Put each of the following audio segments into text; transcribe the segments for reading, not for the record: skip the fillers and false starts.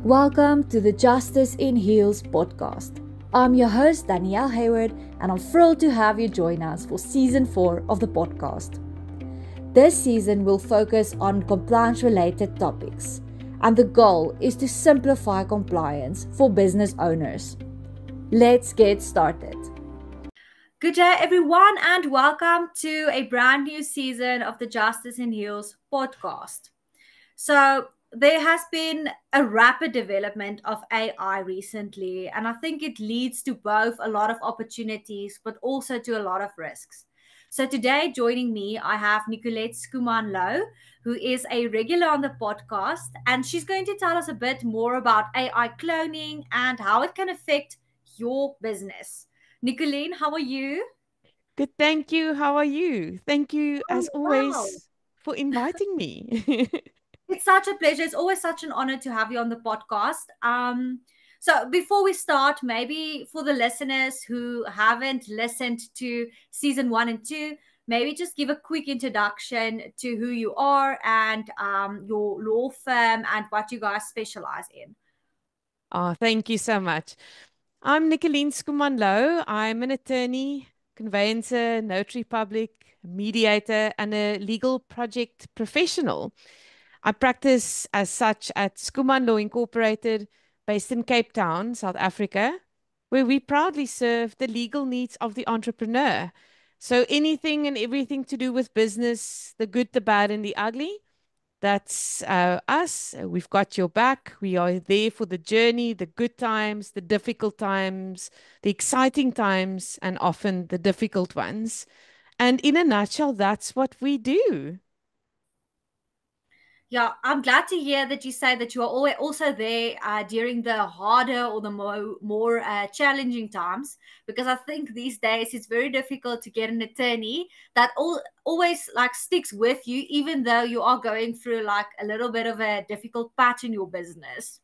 Welcome to the Justice in Heels podcast. I'm your host, Danielle Hayward, and I'm thrilled to have you join us for season 4 of the podcast. This season will focus on compliance-related topics, and the goal is to simplify compliance for business owners. Let's get started. Good day, everyone, and welcome to a brand new season of the Justice in Heels podcast. So, there has been a rapid development of AI recently, and I think it leads to both a lot of opportunities but also to a lot of risks. So today, joining me, I have Nicolette Skuman-Low, who is a regular on the podcast, and she's going to tell us a bit more about AI cloning and how it can affect your business. Nicolette, how are you? Good, thank you. How are you? Thank you, as Oh, wow. always, for inviting me. It's such a pleasure. It's always such an honor to have you on the podcast. So before we start, maybe for the listeners who haven't listened to season 1 and 2, maybe just give a quick introduction to who you are and your law firm and what you guys specialize in. Oh, thank you so much. I'm Nicolene Skuman-Low. I'm an attorney, conveyancer, notary public, mediator, and a legal project professional. I practice as such at Skuman Law Incorporated, based in Cape Town, South Africa, where we proudly serve the legal needs of the entrepreneur. So anything and everything to do with business, the good, the bad, and the ugly, that's us. We've got your back. We are there for the journey, the good times, the difficult times, the exciting times, and often the difficult ones. And in a nutshell, that's what we do. Yeah, I'm glad to hear that you say that you are always also there during the harder or the more challenging times, because I think these days it's very difficult to get an attorney that always like sticks with you, even though you are going through like a little bit of a difficult patch in your business.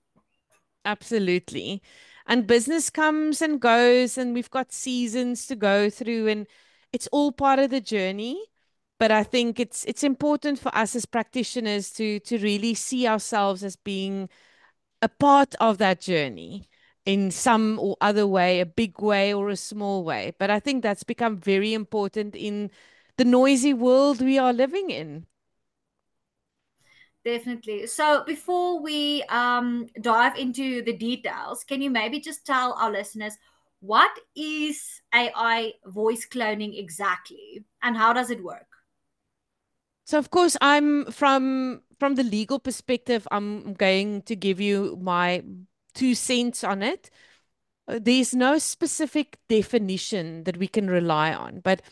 Absolutely. And business comes and goes, and we've got seasons to go through, and it's all part of the journey. But I think it's important for us as practitioners to really see ourselves as being a part of that journey in some or other way, a big way or a small way. But I think that's become very important in the noisy world we are living in. Definitely. So before we dive into the details, can you maybe just tell our listeners what is AI voice cloning exactly and how does it work? So of course I'm from the legal perspective, I'm going to give you my 2 cents on it. There's no specific definition that we can rely on, but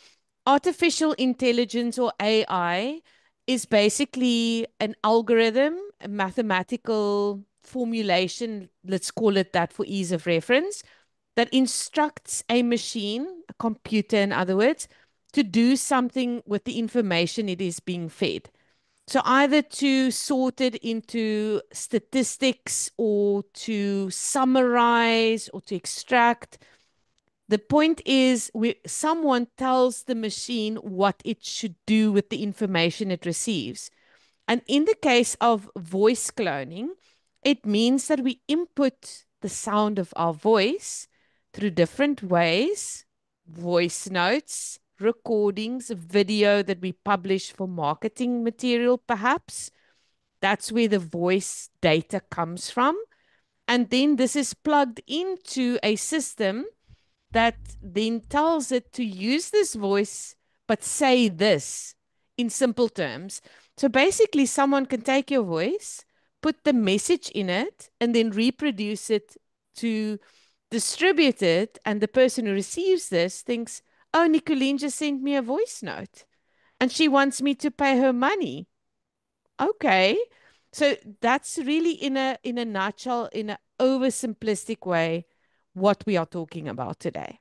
artificial intelligence or AI is basically an algorithm, a mathematical formulation, let's call it that for ease of reference, that instructs a machine, a computer, in other words, to do something with the information it is being fed. So either to sort it into statistics or to summarize or to extract. The point is, someone tells the machine what it should do with the information it receives. And in the case of voice cloning, it means that we input the sound of our voice through different ways, voice notes, recordings, video that we publish for marketing material, perhaps. That's where the voice data comes from. And then this is plugged into a system that then tells it to use this voice, but say this in simple terms. So basically, someone can take your voice, put the message in it, and then reproduce it to distribute it. And the person who receives this thinks, oh, Nicolene just sent me a voice note and she wants me to pay her money. Okay. So that's really in a nutshell, in an oversimplistic way, what we are talking about today.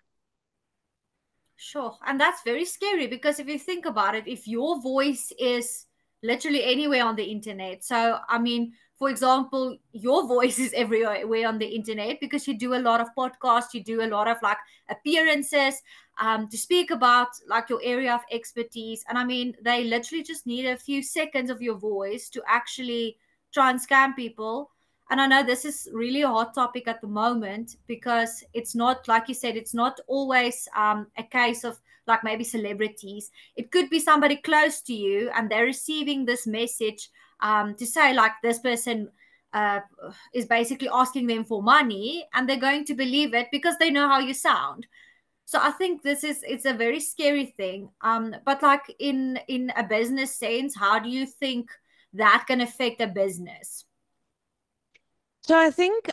Sure. And that's very scary because if you think about it, if your voice is literally anywhere on the internet, so I mean, for example, your voice is everywhere on the internet because you do a lot of podcasts, you do a lot of like appearances to speak about like your area of expertise. And I mean, they literally just need a few seconds of your voice to actually try and scam people. And I know this is really a hot topic at the moment because it's not, like you said, it's not always a case of like maybe celebrities. It could be somebody close to you and they're receiving this message to say, like, this person uh, is basically asking them for money, and they're going to believe it because they know how you sound. So I think this is, it's a very scary thing. But like in a business sense, how do you think that can affect a business? So I think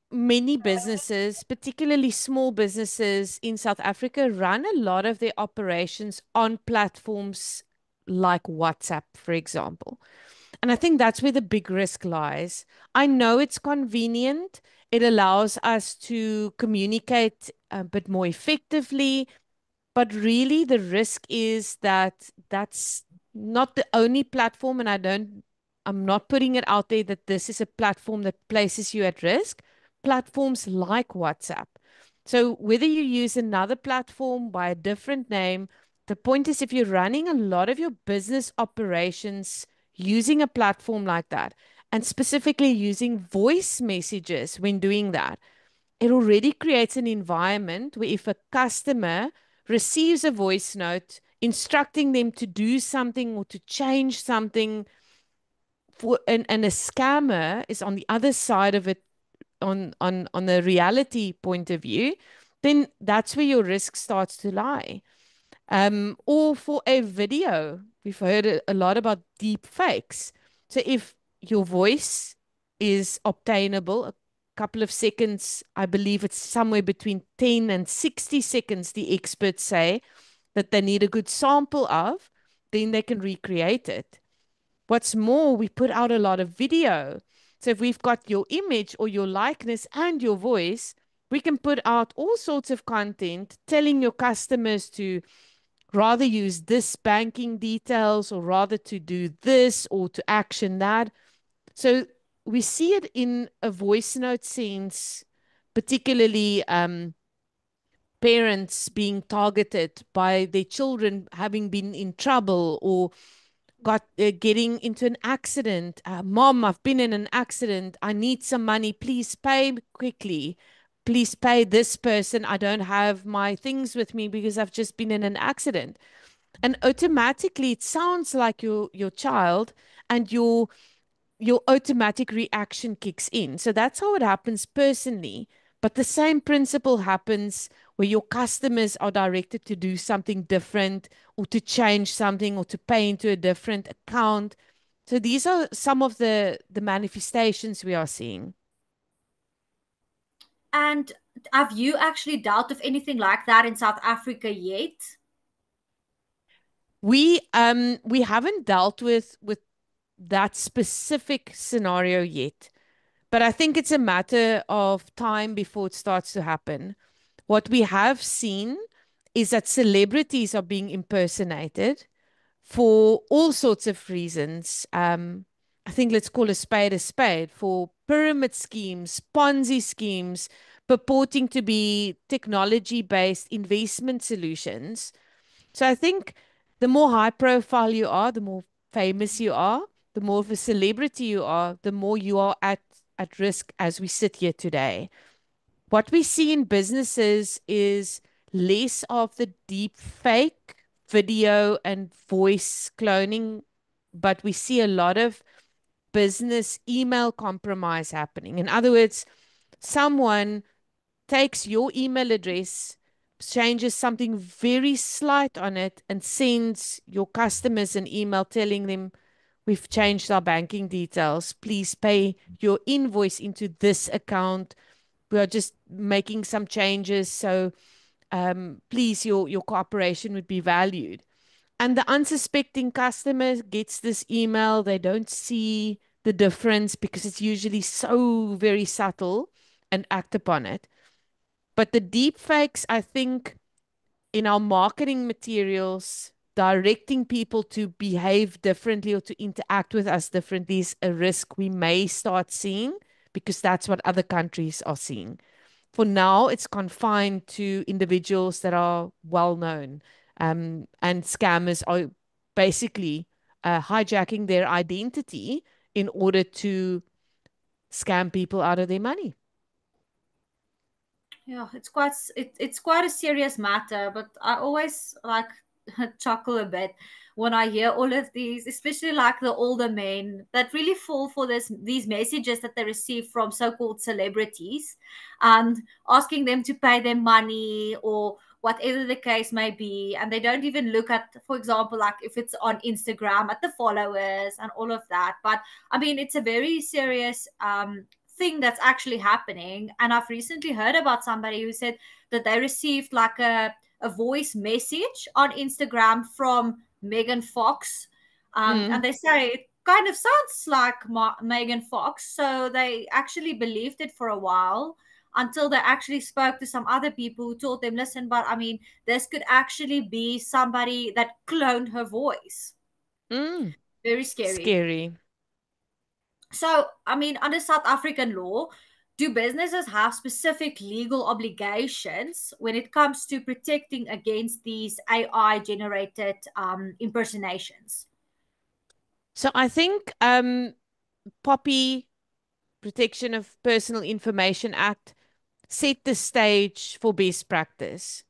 many businesses, particularly small businesses in South Africa, run a lot of their operations on platforms like WhatsApp, for example. And I think that's where the big risk lies. I know it's convenient. It allows us to communicate a bit more effectively, but really the risk is that that's not the only platform, and I'm not putting it out there that this is a platform that places you at risk. Platforms like WhatsApp. So whether you use another platform by a different name, the point is if you're running a lot of your business operations using a platform like that, and specifically using voice messages when doing that, it already creates an environment where if a customer receives a voice note instructing them to do something or to change something for and a scammer is on the other side of it, on the reality point of view, then that's where your risk starts to lie. Or for a video, we've heard a lot about deep fakes. So if your voice is obtainable, a couple of seconds, I believe it's somewhere between 10 and 60 seconds, the experts say that they need a good sample of, then they can recreate it. What's more, we put out a lot of video. So if we've got your image or your likeness and your voice, we can put out all sorts of content telling your customers to rather use this banking details or rather to do this or to action that. So we see it in a voice note sense, particularly parents being targeted by their children having been in trouble or got getting into an accident. Mom, I've been in an accident. I need some money. Please pay quickly. Please pay this person. I don't have my things with me because I've just been in an accident. And automatically it sounds like your child, and your automatic reaction kicks in. So that's how it happens personally. But the same principle happens where your customers are directed to do something different or to change something or to pay into a different account. So these are some of the manifestations we are seeing. And have you actually dealt with anything like that in South Africa yet? We haven't dealt with that specific scenario yet, but I think it's a matter of time before it starts to happen. What we have seen is that celebrities are being impersonated for all sorts of reasons. I think let's call a spade for pyramid schemes, Ponzi schemes, purporting to be technology based investment solutions. So I think the more high profile you are, the more famous you are, the more of a celebrity you are, the more you are at risk as we sit here today. What we see in businesses is less of the deep fake video and voice cloning, but we see a lot of business email compromise happening. In other words, someone takes your email address, changes something very slight on it, and sends your customers an email telling them, we've changed our banking details. Please pay your invoice into this account. We are just making some changes. So please, your cooperation would be valued. And the unsuspecting customer gets this email. They don't see the difference because it's usually so very subtle and act upon it. But the deep fakes, I think, in our marketing materials, directing people to behave differently or to interact with us differently is a risk we may start seeing because that's what other countries are seeing. For now, it's confined to individuals that are well known, and scammers are basically hijacking their identity in order to scam people out of their money. Yeah, it's quite a serious matter, but I always like chuckle a bit when I hear all of these, especially like the older men that really fall for these messages that they receive from so-called celebrities, and asking them to pay them money or whatever the case may be, and they don't even look at, for example, like if it's on Instagram, at the followers and all of that. But I mean, it's a very serious thing that's actually happening. And I've recently heard about somebody who said that they received like a voice message on Instagram from Megan Fox. And they say it kind of sounds like Megan Fox. So they actually believed it for a while until they actually spoke to some other people who told them, listen, but I mean, this could actually be somebody that cloned her voice. Mm. Very scary. Scary. So, I mean, under South African law, do businesses have specific legal obligations when it comes to protecting against these AI generated impersonations? So I think Poppy Protection of Personal Information Act set the stage for best practice.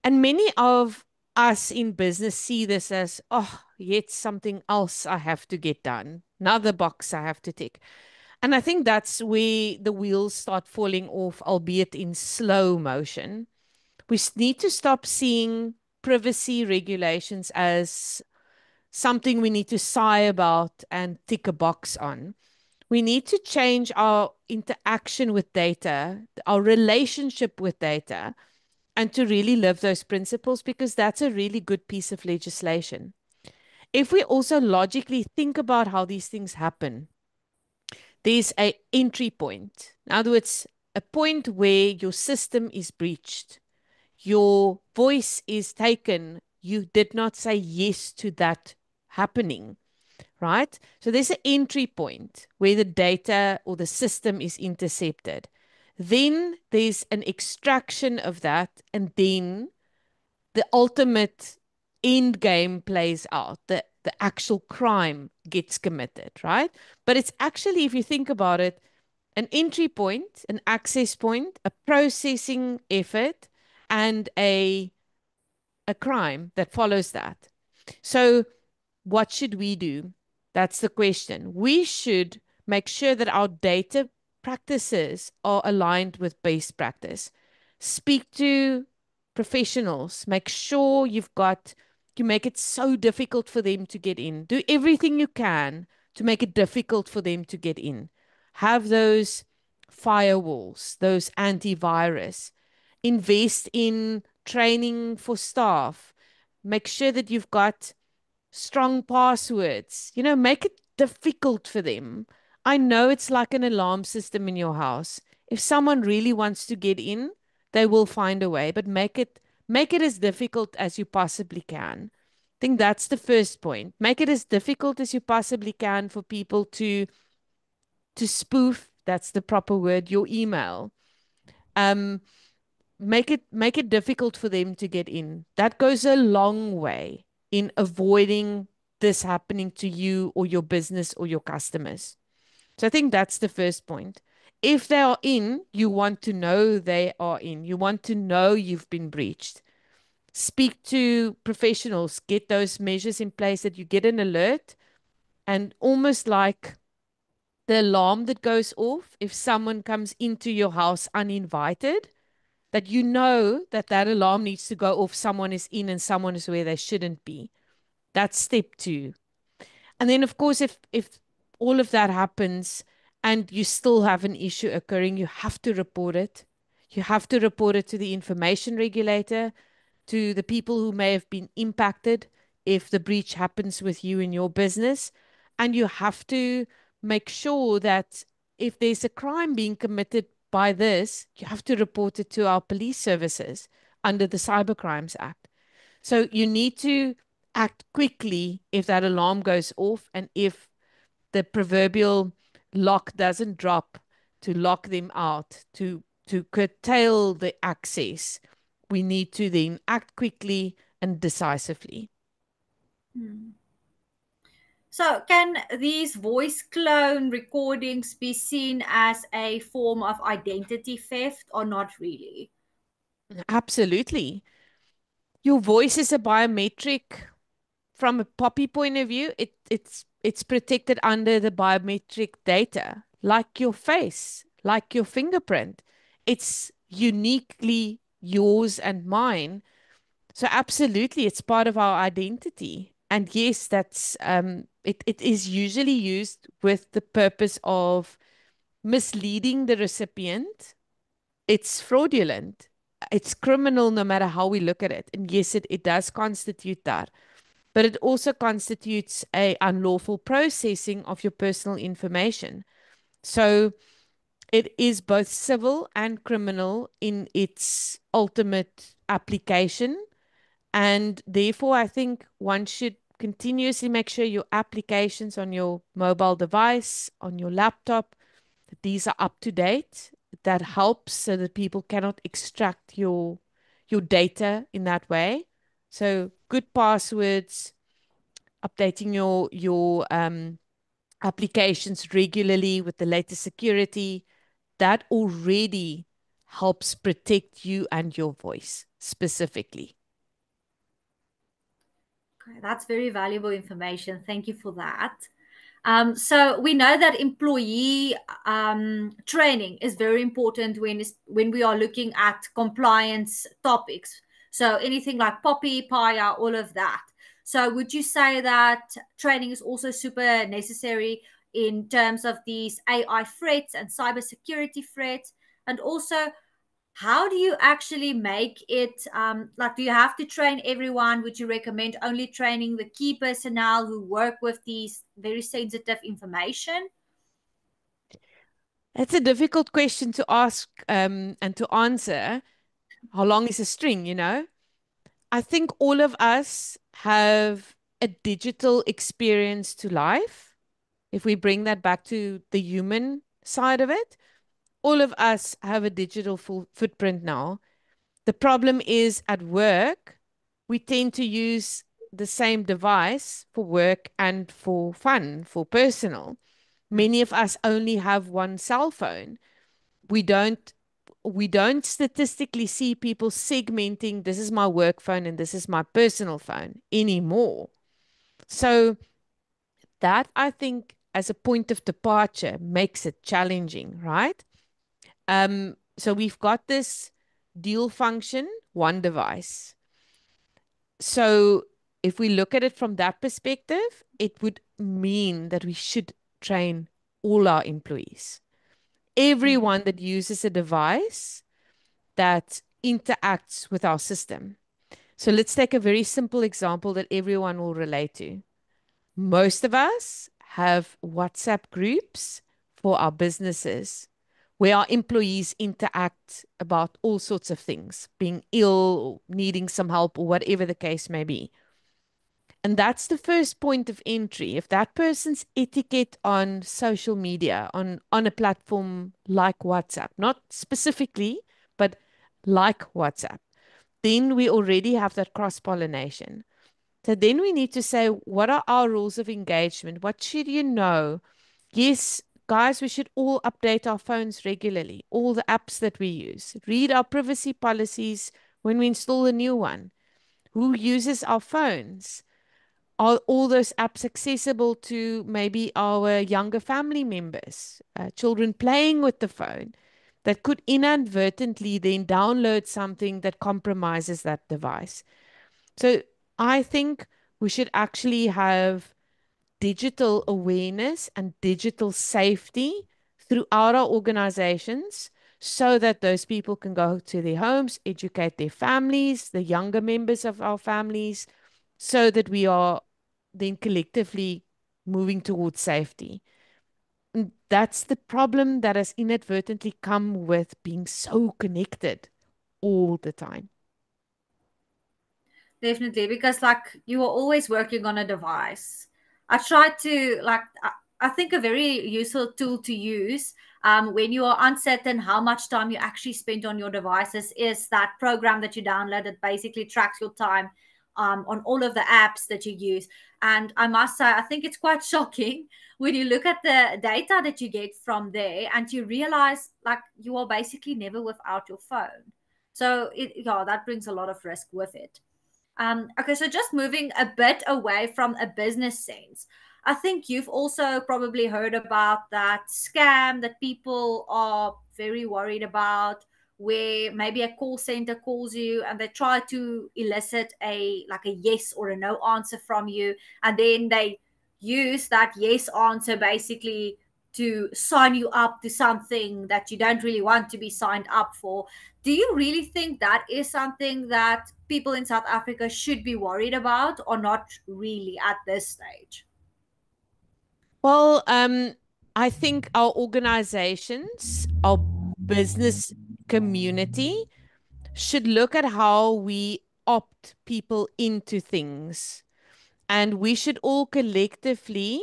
And many of us in business see this as, oh, yet something else I have to get done, another box I have to tick. And I think that's where the wheels start falling off, albeit in slow motion. We need to stop seeing privacy regulations as something we need to sigh about and tick a box on. We need to change our interaction with data, our relationship with data, and to really live those principles, because that's a really good piece of legislation. If we also logically think about how these things happen, there's a entry point. In other words, a point where your system is breached, your voice is taken, you did not say yes to that happening, right? So there's an entry point where the data or the system is intercepted. Then there's an extraction of that, and then the ultimate end game plays out. The actual crime gets committed, right? But it's actually, if you think about it, an entry point, an access point, a processing effort, and a crime that follows that. So what should we do? That's the question. We should make sure that our data practices are aligned with best practice. Speak to professionals. Make sure you make it so difficult for them to get in. Do everything you can to make it difficult for them to get in. Have those firewalls, those antivirus. Invest in training for staff. Make sure that you've got strong passwords. Make it difficult for them. I know it's like an alarm system in your house. If someone really wants to get in, they will find a way, but make it as difficult as you possibly can. I think that's the first point. Make it as difficult as you possibly can for people to spoof, that's the proper word, your email. Um, make it difficult for them to get in. That goes a long way in avoiding this happening to you or your business or your customers. So I think that's the first point. If they are in, you want to know they are in. You want to know you've been breached. Speak to professionals, get those measures in place that you get an alert, and almost like the alarm that goes off if someone comes into your house uninvited, that you know that that alarm needs to go off, someone is in and someone is where they shouldn't be. That's step two. And then, of course, if all of that happens and you still have an issue occurring, you have to report it. You have to report it to the information regulator, to the people who may have been impacted if the breach happens with you in your business. And you have to make sure that if there's a crime being committed by this, you have to report it to our police services under the Cybercrimes Act. So you need to act quickly if that alarm goes off and if the proverbial lock doesn't drop to lock them out, to curtail the access. We need to then act quickly and decisively. So, can these voice clone recordings be seen as a form of identity theft or not really? Absolutely. Your voice is a biometric from a Poppy point of view. It's protected under the biometric data, like your face, like your fingerprint. It's uniquely yours and mine. So absolutely, it's part of our identity. And yes, it is usually used with the purpose of misleading the recipient. It's fraudulent. It's criminal no matter how we look at it. And yes, it does constitute that. But it also constitutes a unlawful processing of your personal information. So it is both civil and criminal in its ultimate application. And therefore, I think one should continuously make sure your applications on your mobile device, on your laptop, that these are up to date. That helps so that people cannot extract your data in that way. So good passwords, updating your applications regularly with the latest security, that already helps protect you and your voice specifically. Okay, that's very valuable information. Thank you for that. So we know that employee training is very important when we are looking at compliance topics. So anything like Poppy, Paya, all of that. So would you say that training is also super necessary in terms of these AI threats and cybersecurity threats? And also, how do you actually make it like, do you have to train everyone? Would you recommend only training the key personnel who work with these very sensitive information? It's a difficult question to ask and to answer. How long is a string, you know? I think all of us have a digital experience to life. If we bring that back to the human side of it, all of us have a digital footprint now. The problem is at work, we tend to use the same device for work and for fun, for personal. Many of us only have one cell phone. We don't we don't statistically see people segmenting this is my work phone and this is my personal phone anymore. So that I think as a point of departure makes it challenging, right? So we've got this dual function, one device. So if we look at it from that perspective, it would mean that we should train all our employees. Everyone that uses a device that interacts with our system. So let's take a very simple example that everyone will relate to. Most of us have WhatsApp groups for our businesses where our employees interact about all sorts of things, being ill, or needing some help, or whatever the case may be. And that's the first point of entry. If that person's etiquette on social media, on a platform like WhatsApp, not specifically, but like WhatsApp, then we already have that cross pollination. So then we need to say, what are our rules of engagement? What should you know? Yes, guys, we should all update our phones regularly, all the apps that we use. Read our privacy policies when we install a new one. Who uses our phones? Are all those apps accessible to maybe our younger family members, children playing with the phone that could inadvertently then download something that compromises that device? So I think we should actually have digital awareness and digital safety throughout our organizations so that those people can go to their homes, educate their families, the younger members of our families, so that we are then collectively moving towards safety. And that's the problem that has inadvertently come with being so connected all the time. Definitely, because like you are always working on a device. I try to like I think a very useful tool to use when you are uncertain how much time you actually spend on your devices is that program that you download that basically tracks your time on all of the apps that you use. And I must say, I think it's quite shocking when you look at the data that you get from there and you realize like you are basically never without your phone. So yeah, that brings a lot of risk with it. Okay, so just moving a bit away from a business sense, I think you've also probably heard about that scam that people are very worried about, where maybe a call center calls you and they try to elicit a like a yes or a no answer from you, and then they use that yes answer basically to sign you up to something that you don't really want to be signed up for. Do you really think that is something that people in South Africa should be worried about, or not really at this stage? Well, I think our organizations, our business community should look at how we opt people into things. And we should all collectively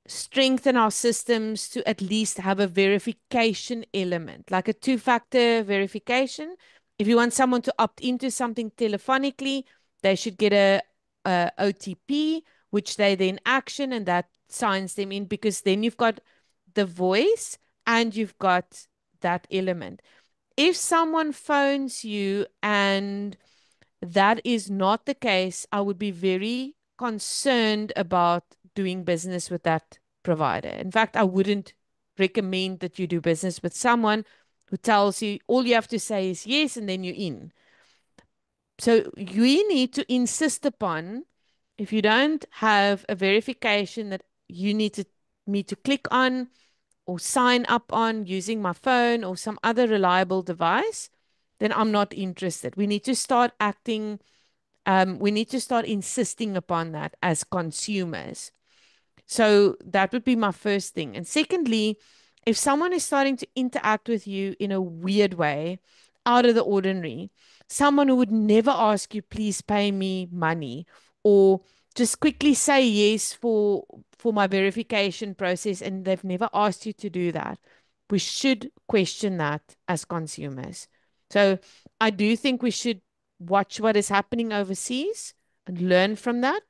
strengthen our systems to at least have a verification element, like a two-factor verification. If you want someone to opt into something telephonically, they should get a OTP, which they then action, and that signs them in, because then you've got the voice and you've got that element. If someone phones you and that is not the case, I would be very concerned about doing business with that provider. In fact, I wouldn't recommend that you do business with someone who tells you all you have to say is yes and then you're in. So you need to insist upon, if you don't have a verification that you need me to click on or sign up on using my phone or some other reliable device, then I'm not interested. We need to start acting, we need to start insisting upon that as consumers. So that would be my first thing. And secondly, if someone is starting to interact with you in a weird way, out of the ordinary, someone who would never ask you, please pay me money, or just quickly say yes for my verification process, and they've never asked you to do that, we should question that as consumers. So I do think we should watch what is happening overseas and learn from that.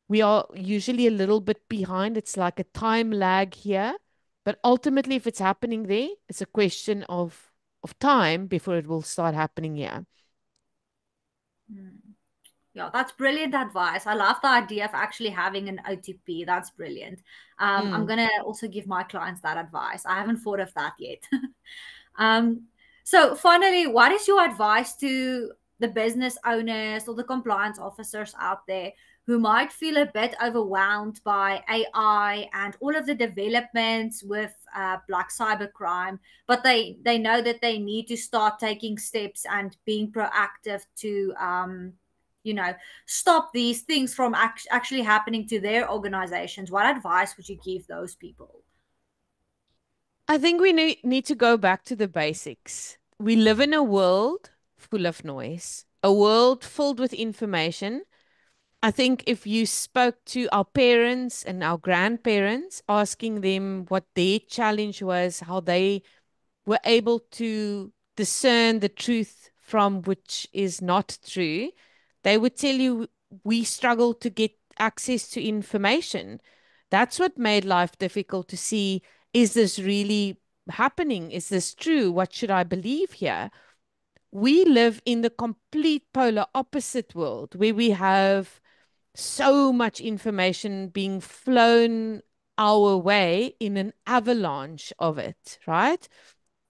We are usually a little bit behind. It's like a time lag here. But ultimately, if it's happening there, it's a question of time before it will start happening here. Hmm. Yeah, that's brilliant advice. I love the idea of actually having an OTP. That's brilliant. I'm Mm. gonna also give my clients that advice. I haven't thought of that yet. um, so finally, what is your advice to the business owners or the compliance officers out there who might feel a bit overwhelmed by AI and all of the developments with black cybercrime, but they know that they need to start taking steps and being proactive to you know, stop these things from actually happening to their organizations? What advice would you give those people? I think we need to go back to the basics. We live in a world full of noise, a world filled with information. I think if you spoke to our parents and our grandparents, asking them what their challenge was, how they were able to discern the truth from which is not true, they would tell you we struggle to get access to information. That's what made life difficult to see, is this really happening? Is this true? What should I believe here? We live in the complete polar opposite world where we have so much information being flown our way in an avalanche of it, right?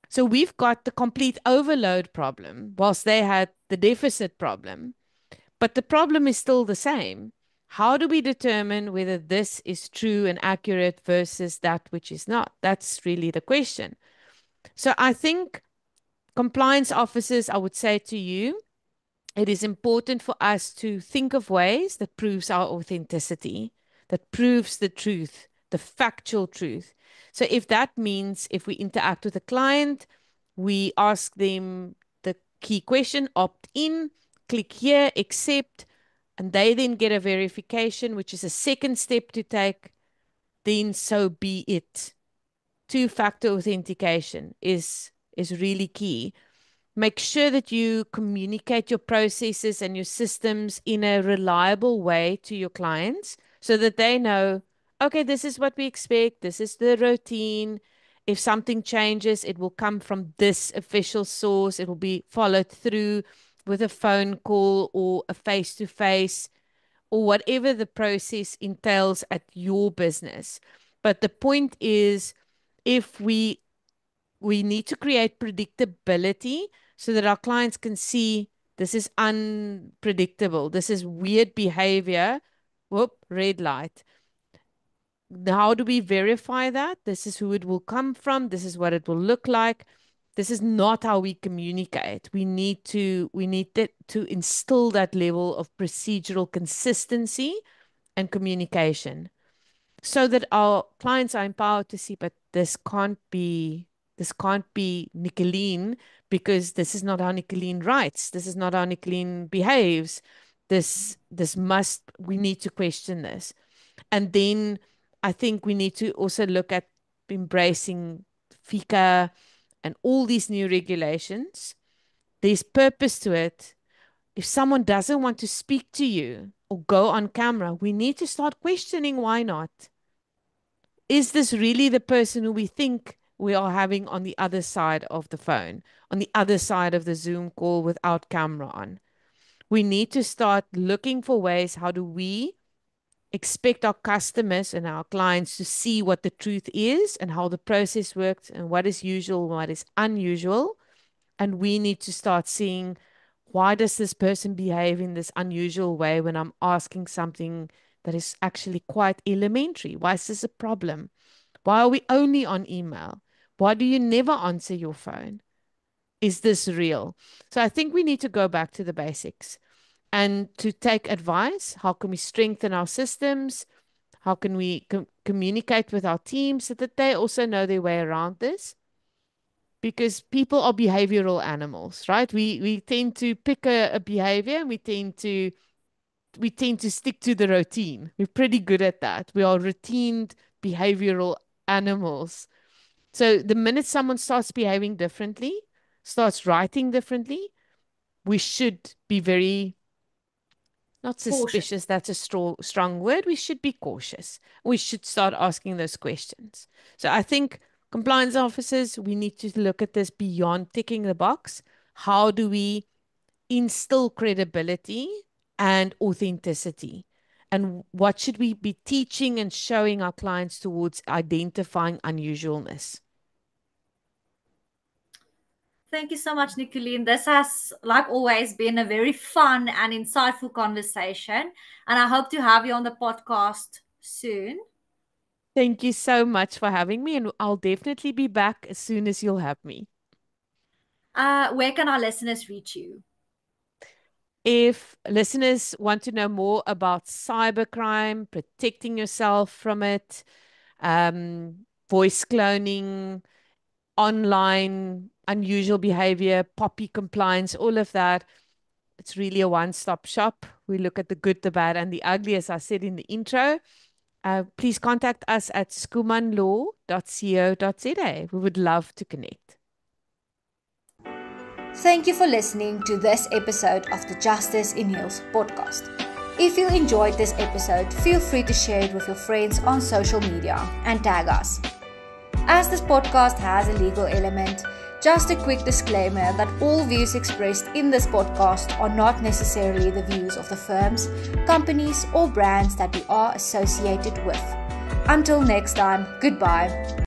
So we've got the complete overload problem, whilst they had the deficit problem. But the problem is still the same. How do we determine whether this is true and accurate versus that which is not? That's really the question. So I think compliance officers, I would say to you, it is important for us to think of ways that proves our authenticity, that proves the truth, the factual truth. So if that means if we interact with a client, we ask them the key question, opt in, click here, accept, and they then get a verification, which is a second step to take, then so be it. Two-factor authentication is really key. Make sure that you communicate your processes and your systems in a reliable way to your clients so that they know, okay, this is what we expect, this is the routine. If something changes, it will come from this official source. It will be followed through with a phone call or a face-to-face or whatever the process entails at your business. But the point is, if we need to create predictability so that our clients can see this is unpredictable, this is weird behavior. Whoop, red light. How do we verify that? This is who it will come from. This is what it will look like. This is not how we communicate. We need to instill that level of procedural consistency and communication so that our clients are empowered to see, but this can't be Nicolene, because this is not how Nicolene writes. This is not how Nicolene behaves. We need to question this. And then I think we need to also look at embracing FICA and all these new regulations. There's purpose to it. If someone doesn't want to speak to you or go on camera, we need to start questioning why not. Is this really the person who we think we are having on the other side of the phone, on the other side of the Zoom call without camera on? We need to start looking for ways, how do we expect our customers and our clients to see what the truth is and how the process works and what is usual and what is unusual. And we need to start seeing, why does this person behave in this unusual way when I'm asking something that is actually quite elementary? Why is this a problem? Why are we only on email? Why do you never answer your phone? Is this real? So I think we need to go back to the basics and to take advice. How can we strengthen our systems? How can we communicate with our teams so that they also know their way around this? Because people are behavioral animals, right? We tend to pick a behavior and we tend to stick to the routine. We're pretty good at that. We are routine behavioral animals. So the minute someone starts behaving differently, starts writing differently, we should be very, not suspicious, that's a strong word. We should be cautious. We should start asking those questions. So I think compliance officers, we need to look at this beyond ticking the box. How do we instill credibility and authenticity? And what should we be teaching and showing our clients towards identifying unusualness? Thank you so much, Nicolene. This has, like always, been a very fun and insightful conversation. And I hope to have you on the podcast soon. Thank you so much for having me. And I'll definitely be back as soon as you'll have me. Where can our listeners reach you? If listeners want to know more about cybercrime, protecting yourself from it, voice cloning, online unusual behavior, POPI compliance, all of that, it's really a one-stop shop. We look at the good, the bad, and the ugly, as I said in the intro. Please contact us at skumanlaw.co.za. We would love to connect. Thank you for listening to this episode of the Justice in Heels podcast. If you enjoyed this episode, feel free to share it with your friends on social media and tag us. As this podcast has a legal element, just a quick disclaimer that all views expressed in this podcast are not necessarily the views of the firms, companies, or brands that we are associated with. Until next time, goodbye.